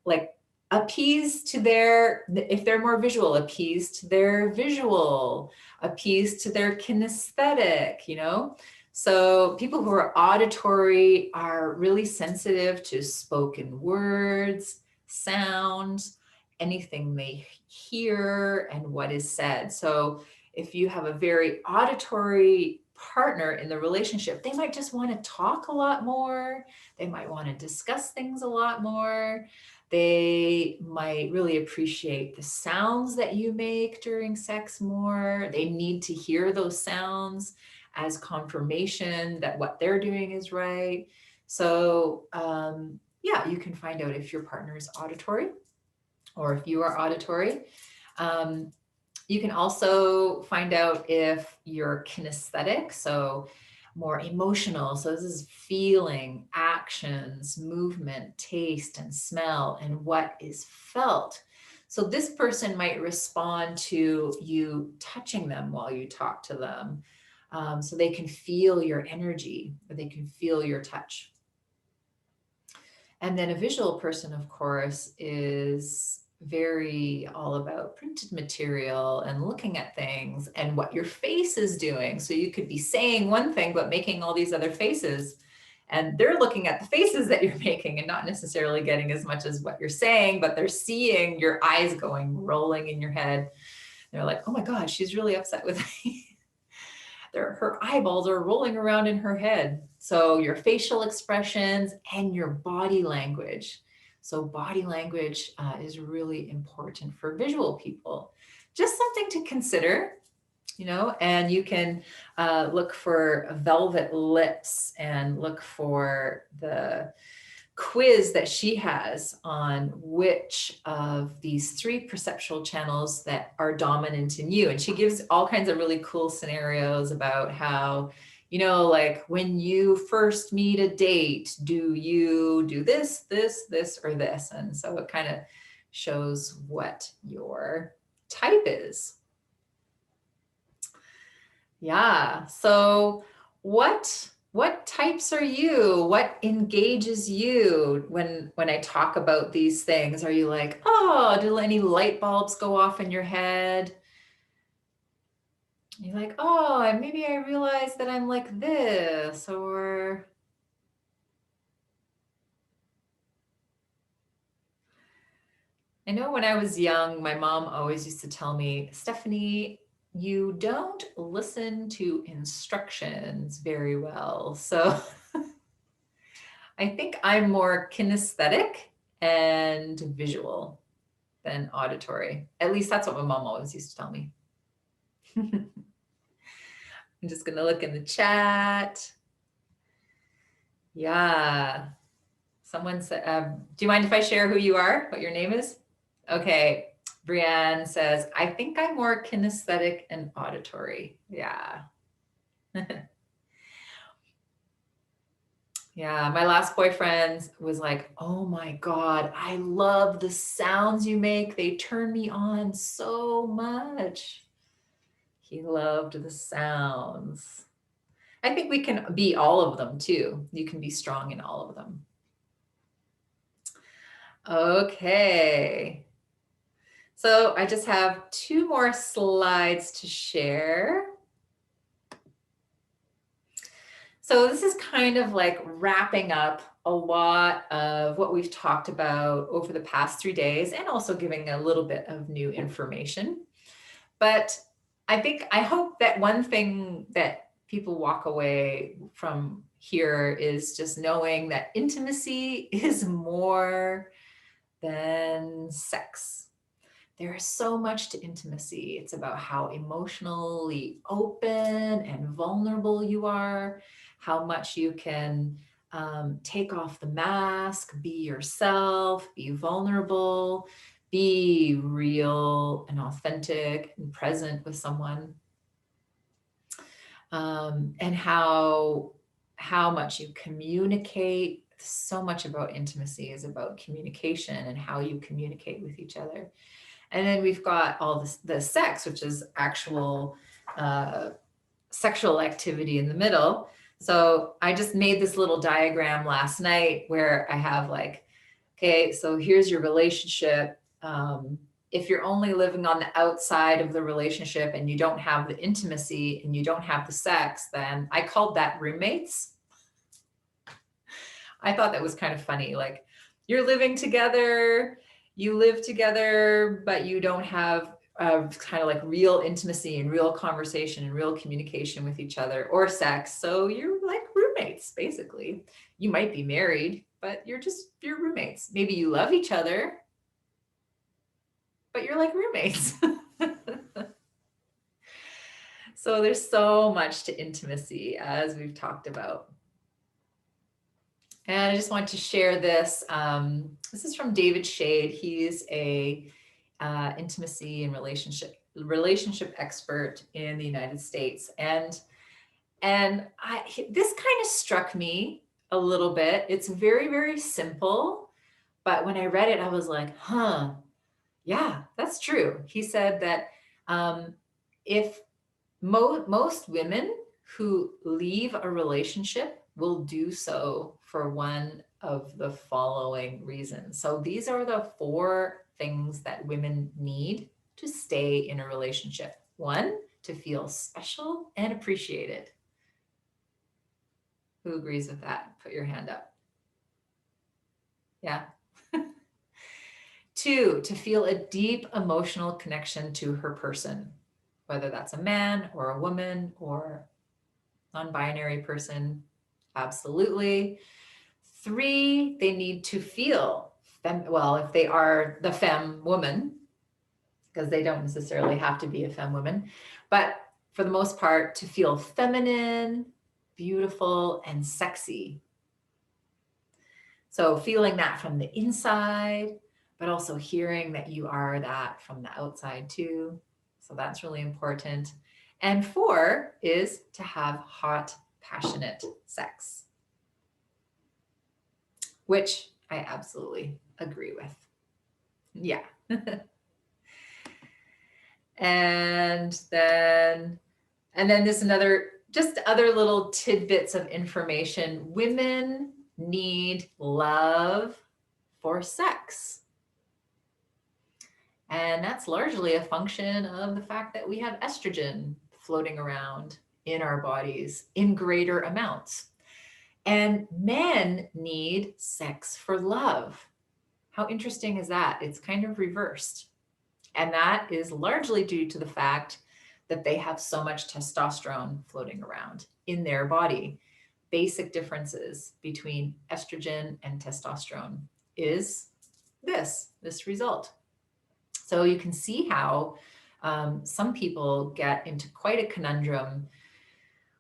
appease to their, if they're more visual, appease to their visual, appease to their kinesthetic, you know? So people who are auditory are really sensitive to spoken words, sounds, anything they hear and what is said. So if you have a very auditory partner in the relationship, they might just want to talk a lot more. They might want to discuss things a lot more. They might really appreciate the sounds that you make during sex more. They need to hear those sounds as confirmation that what they're doing is right. So, yeah, you can find out if your partner is auditory or if you are auditory. Um, you can also find out if you're kinesthetic, so more emotional. So this is feeling, actions, movement, taste, and smell, and what is felt. So this person might respond to you touching them while you talk to them. So they can feel your energy, or they can feel your touch. And then a visual person, of course, is very all about printed material and looking at things and what your face is doing. So you could be saying one thing, but making all these other faces. And they're looking at the faces that you're making and not necessarily getting as much as what you're saying, but they're seeing your eyes going rolling in your head. They're like, oh my God, she's really upset with me. Her eyeballs are rolling around in her head. So your facial expressions and your body language. So body language is really important for visual people. Just something to consider, and you can look for velvet lips and look for the quiz that she has on which of these three perceptual channels that are dominant in you. And she gives all kinds of really cool scenarios about how, like when you first meet a date, do you do this, or this? And so it kind of shows what your type is. Yeah. So what types are you? What engages you when I talk about these things? Are you like, oh, do any light bulbs go off in your head? You're like, oh, maybe I realize that I'm like this, or I know when I was young, my mom always used to tell me, Stephanie, you don't listen to instructions very well. So I think I'm more kinesthetic and visual than auditory. At least that's what my mom always used to tell me. I'm just going to look in the chat. Yeah. Someone said, do you mind if I share who you are, what your name is? Okay. Brienne says, I think I'm more kinesthetic and auditory. Yeah. Yeah, my last boyfriend was like, oh my God, I love the sounds you make. They turn me on so much. He loved the sounds. I think we can be all of them too. You can be strong in all of them. Okay. So I just have 2 more slides to share. So this is kind of like wrapping up a lot of what we've talked about over the past 3 days and also giving a little bit of new information. But I hope that one thing that people walk away from here is just knowing that intimacy is more than sex. There is so much to intimacy. It's about how emotionally open and vulnerable you are, how much you can take off the mask, be yourself, be vulnerable, be real and authentic and present with someone. And how much you communicate. So much about intimacy is about communication and how you communicate with each other. And then we've got all the sex, which is actual sexual activity in the middle. So I just made this little diagram last night where I have like, okay, so here's your relationship. If you're only living on the outside of the relationship and you don't have the intimacy and you don't have the sex, then I called that roommates. I thought that was kind of funny. Like you're living together, you live together, but you don't have kind of like real intimacy and real conversation and real communication with each other or sex. So you're like roommates, basically. You might be married, but you're roommates. Maybe you love each other, but you're like roommates. So there's so much to intimacy, as we've talked about. And I just want to share this. This is from David Shade. He's a intimacy and relationship expert in the United States. And this kind of struck me a little bit. It's very, very simple. But when I read it, I was like, huh, yeah, that's true. He said that if most women who leave a relationship will do so for one of the following reasons. So these are the 4 things that women need to stay in a relationship. 1, to feel special and appreciated. Who agrees with that? Put your hand up. Yeah. Two, to feel a deep emotional connection to her person, whether that's a man or a woman or non-binary person. Absolutely. Three, they need to feel well, if they are the femme woman, because they don't necessarily have to be a femme woman, but for the most part, to feel feminine, beautiful, and sexy. So feeling that from the inside, but also hearing that you are that from the outside too. So that's really important. And four is to have hot, passionate sex, which I absolutely agree with. Yeah. and then and then there's another just other little tidbits of information. Women need love for sex. And that's largely a function of the fact that we have estrogen floating around in our bodies in greater amounts. And men need sex for love. How interesting is that? It's kind of reversed. And that is largely due to the fact that they have so much testosterone floating around in their body. Basic differences between estrogen and testosterone is this result. So you can see how some people get into quite a conundrum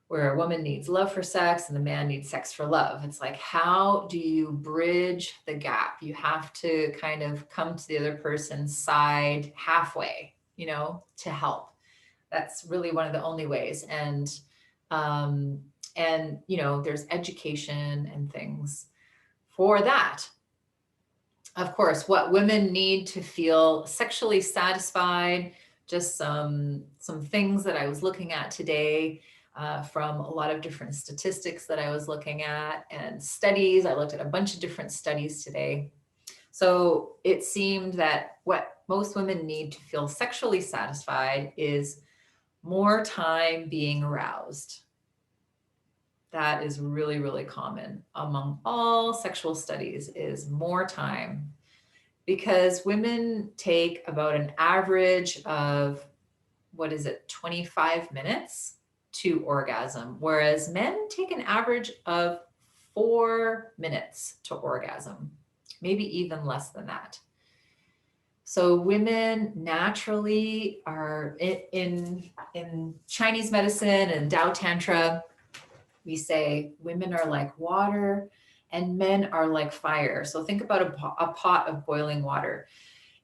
where a woman needs love for sex and the man needs sex for love. It's like, how do you bridge the gap? You have to kind of come to the other person's side halfway, to help. That's really one of the only ways. Um, there's education and things for that. Of course, what women need to feel sexually satisfied, just some things that I was looking at today from a lot of different statistics that I was looking at and studies. I looked at a bunch of different studies today. So it seemed that what most women need to feel sexually satisfied is more time being aroused. That is really, really common among all sexual studies, is more time, because women take about an average of, 25 minutes to orgasm, whereas men take an average of 4 minutes to orgasm, maybe even less than that. So women naturally are in Chinese medicine and Tao Tantra, we say women are like water and men are like fire. So think about a pot of boiling water.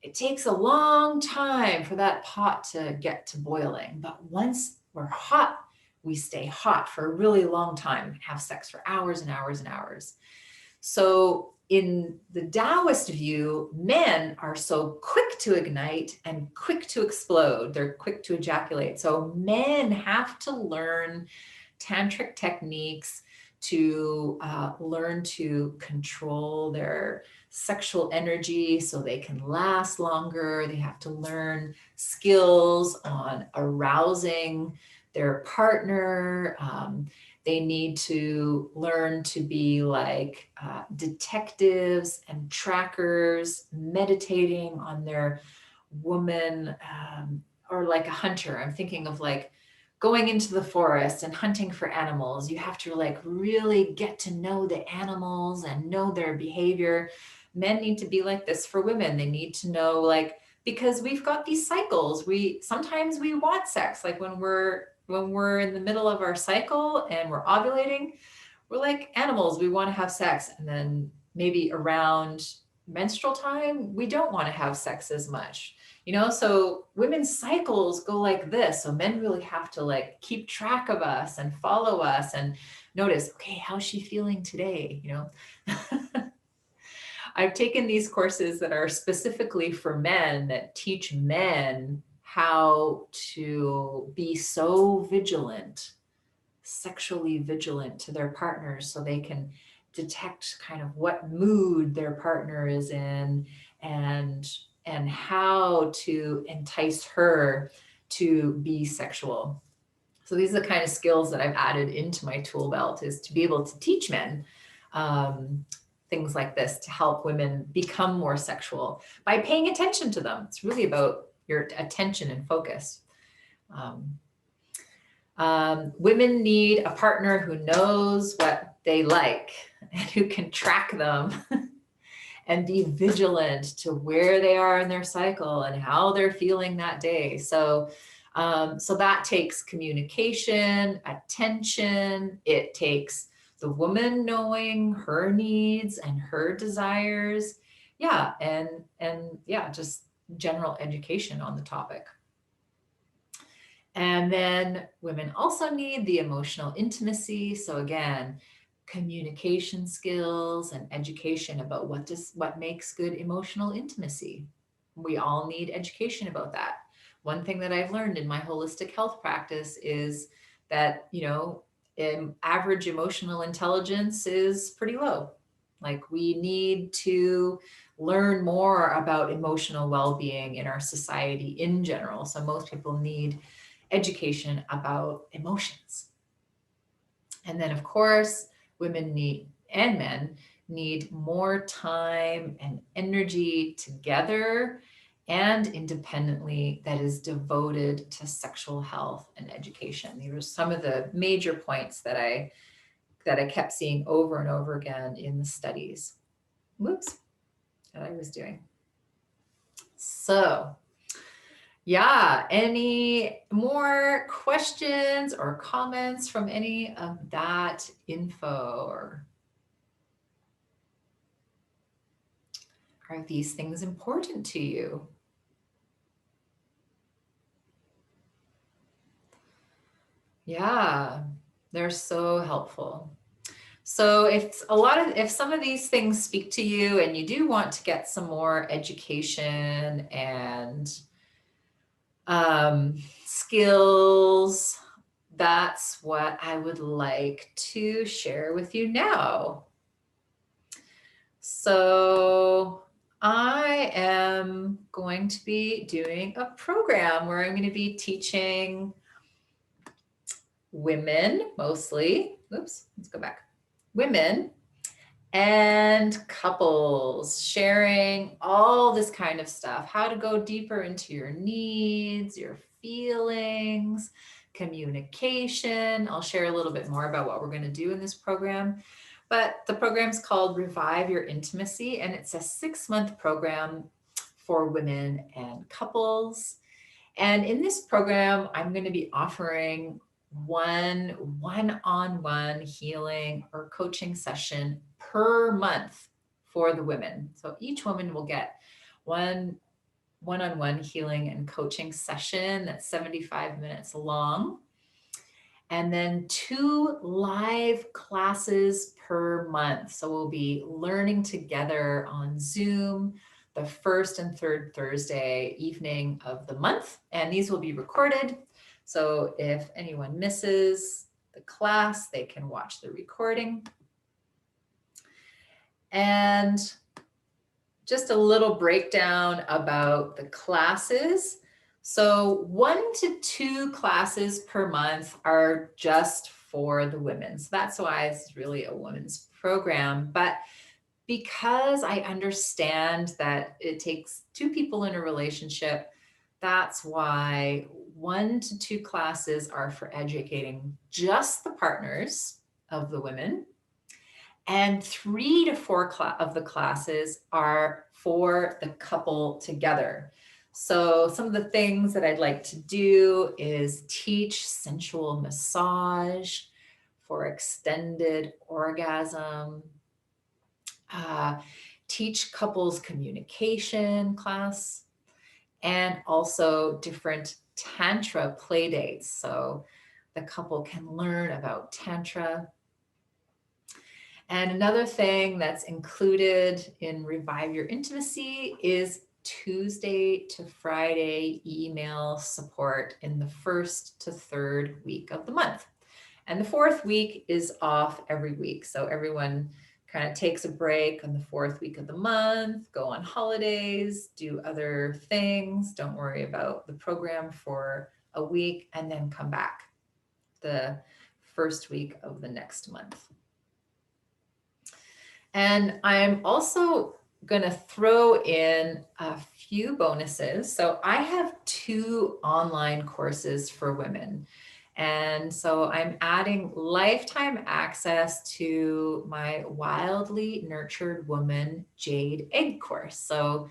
It takes a long time for that pot to get to boiling, but once we're hot, we stay hot for a really long time, have sex for hours and hours and hours. So in the Taoist view, men are so quick to ignite and quick to explode. They're quick to ejaculate. So men have to learn tantric techniques to learn to control their sexual energy so they can last longer. They have to learn skills on arousing their partner. They need to learn to be like detectives and trackers, meditating on their woman, or like a hunter. I'm thinking of like going into the forest and hunting for animals. You have to like really get to know the animals and know their behavior. Men need to be like this for women. They need to know, like, because we've got these cycles. Sometimes we want sex, like when we're in the middle of our cycle and we're ovulating, we're like animals. We want to have sex. And then maybe around menstrual time, we don't want to have sex as much. So women's cycles go like this. So men really have to like keep track of us and follow us and notice, okay, how's she feeling today? I've taken these courses that are specifically for men that teach men how to be so vigilant, sexually vigilant to their partners, so they can detect kind of what mood their partner is in and how to entice her to be sexual. So these are the kind of skills that I've added into my tool belt, is to be able to teach men um, things like this to help women become more sexual by paying attention to them. It's really about your attention and focus. Um, Women need a partner who knows what they like and who can track them and be vigilant to where they are in their cycle and how they're feeling that day. So that takes communication, attention. It takes the woman knowing her needs and her desires. Yeah, and yeah, just general education on the topic. And then women also need the emotional intimacy. So again, communication skills and education about what makes good emotional intimacy. We all need education about that. One thing that I've learned in my holistic health practice is that, average emotional intelligence is pretty low. Like, we need to learn more about emotional well-being in our society in general. So most people need education about emotions. And then, of course, women need and men need more time and energy together and independently that is devoted to sexual health and education. These are some of the major points that I kept seeing over and over again in the studies. Whoops, that I was doing. So yeah, any more questions or comments from any of that info? Or are these things important to you? Yeah, they're so helpful. So if some of these things speak to you and you do want to get some more education and skills, that's what I would like to share with you now. So I am going to be doing a program where I'm going to be teaching women mostly. Oops, let's go back. Women and couples, sharing all this kind of stuff, how to go deeper into your needs, your feelings, communication. I'll share a little bit more about what we're going to do in this program. But the program's called Revive Your Intimacy, and it's a 6-month program for women and couples. And in this program, I'm going to be offering one-on-one healing or coaching session per month for the women. So each woman will get one-on-one healing and coaching session that's 75 minutes long. And then 2 live classes per month. So we'll be learning together on Zoom the first and third Thursday evening of the month. And these will be recorded. So if anyone misses the class, they can watch the recording. And just a little breakdown about the classes. So 1 to 2 classes per month are just for the women. So that's why it's really a women's program. But because I understand that it takes 2 people in a relationship, that's why 1 to 2 classes are for educating just the partners of the women. And 3 to 4 of the classes are for the couple together. So some of the things that I'd like to do is teach sensual massage for extended orgasm, teach couples communication class, and also different Tantra play dates. So the couple can learn about Tantra. And another thing that's included in Revive Your Intimacy is Tuesday to Friday email support in the first to third week of the month. And the fourth week is off every week. So everyone kind of takes a break on the fourth week of the month, go on holidays, do other things, don't worry about the program for a week, and then come back. the first week of the next month. And I'm also going to throw in a few bonuses. So I have 2 online courses for women. And so I'm adding lifetime access to my Wildly Nurtured Woman Jade Egg course. So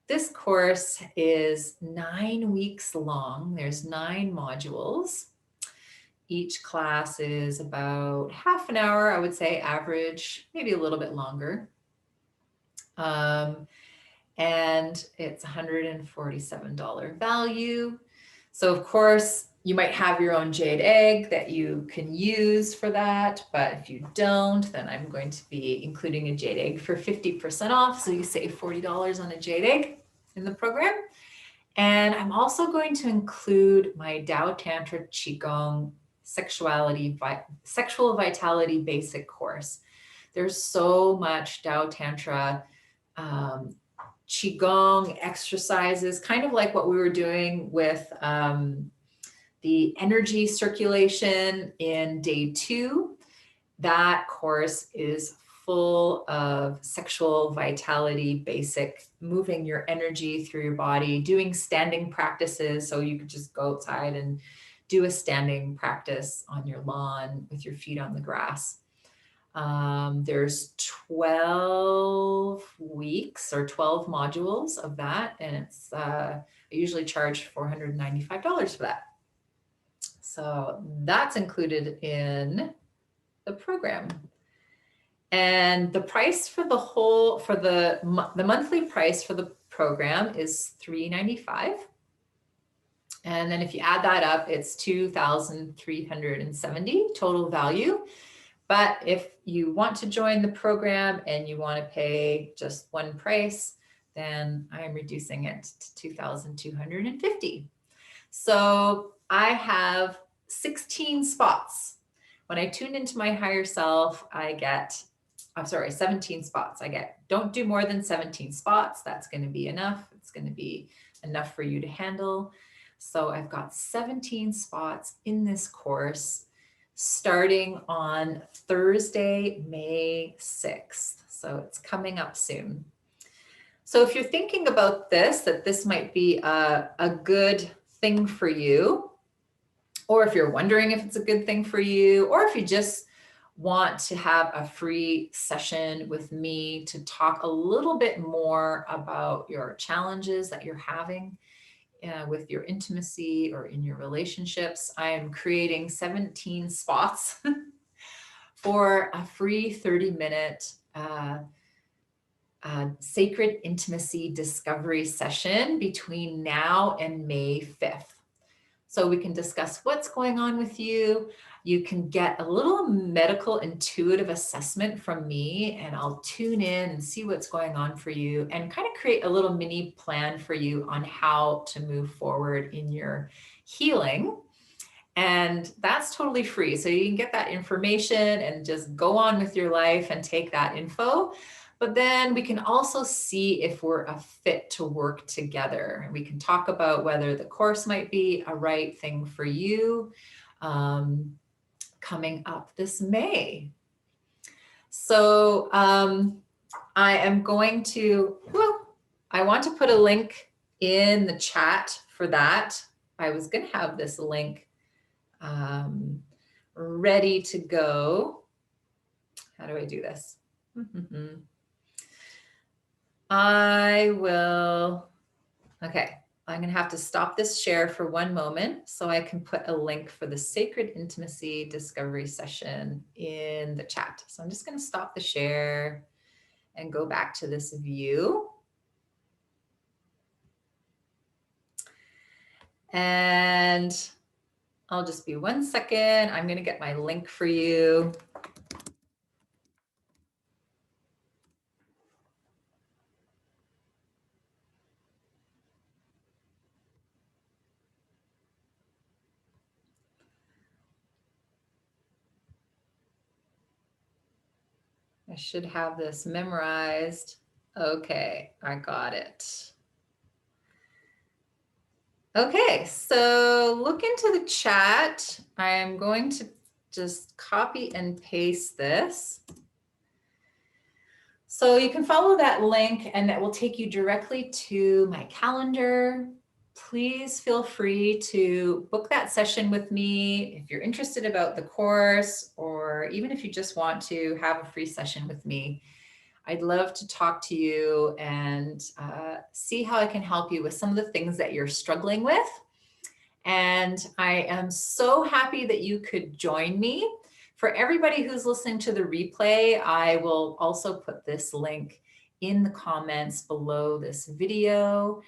this course is 9 weeks long. There's 9 modules. Each class is about half an hour, I would say, average, maybe a little bit longer. And it's $147 value. So of course, you might have your own jade egg that you can use for that. But if you don't, then I'm going to be including a jade egg for 50% off. So you save $40 on a jade egg in the program. And I'm also going to include my Tao Tantra Qigong sexual vitality basic course. There's so much Tao Tantra Qigong exercises, kind of like what we were doing with the energy circulation in day 2. That course is full of sexual vitality, basic, moving your energy through your body, doing standing practices. So you could just go outside and do a standing practice on your lawn with your feet on the grass. There's 12 weeks or 12 modules of that. And it's, I usually charge $495 for that. So that's included in the program. And the price for the monthly price for the program is $395. And then if you add that up, it's $2,370 total value. But if you want to join the program and you want to pay just one price, then I'm reducing it to $2,250. So I have 16 spots. When I tune into my higher self, I get, 17 spots. Don't do more than 17 spots. That's going to be enough. It's going to be enough for you to handle. So I've got 17 spots in this course starting on Thursday, May 6th. So it's coming up soon. So if you're thinking about this, that this might be a good thing for you, or if you're wondering if it's a good thing for you, or if you just want to have a free session with me to talk a little bit more about your challenges that you're having with your intimacy or in your relationships, I am creating 17 spots for a free 30-minute sacred intimacy discovery session between now and May 5th. So we can discuss what's going on with you. You can get a little medical intuitive assessment from me, and I'll tune in and see what's going on for you and kind of create a little mini plan for you on how to move forward in your healing. And that's totally free. So you can get that information and just go on with your life and take that info. But then we can also see if we're a fit to work together. We can talk about whether the course might be a right thing for you coming up this May. So I am going to, I want to put a link in the chat for that. I was going to have this link ready to go. How do I do this? I will, okay, I'm gonna have to stop this share for one moment so I can put a link for the Sacred Intimacy Discovery Session in the chat. So I'm just gonna stop the share and go back to this view. And I'll just be 1 second. I'm gonna get my link for you. I should have this memorized. Okay, I got it. Okay, so look into the chat. I am going to just copy and paste this. So you can follow that link and that will take you directly to my calendar. Please feel free to book that session with me if you're interested about the course, or even if you just want to have a free session with me. I'd love to talk to you and see how I can help you with some of the things that you're struggling with. And I am so happy that you could join me. For everybody who's listening to the replay, I will also put this link in the comments below this video.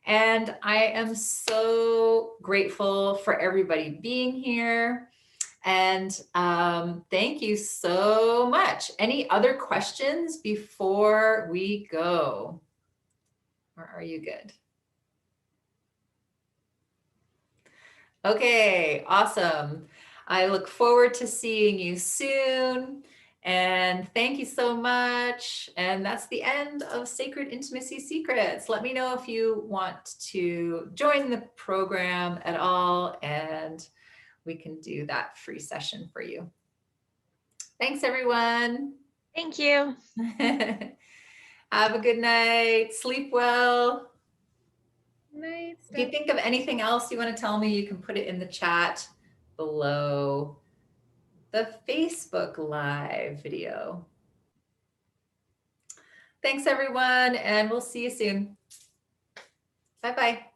And I am so grateful for everybody being here. And thank you so much. Any other questions before we go? Or are you good? Okay, awesome. I look forward to seeing you soon. And thank you so much. And that's the end of Sacred Intimacy Secrets. Let me know if you want to join the program at all, and we can do that free session for you. Thanks, everyone. Thank you. Have a good night. Sleep well. Night, If you think of anything else you want to tell me, you can put it in the chat below the Facebook Live video. Thanks, everyone, and we'll see you soon. Bye-bye.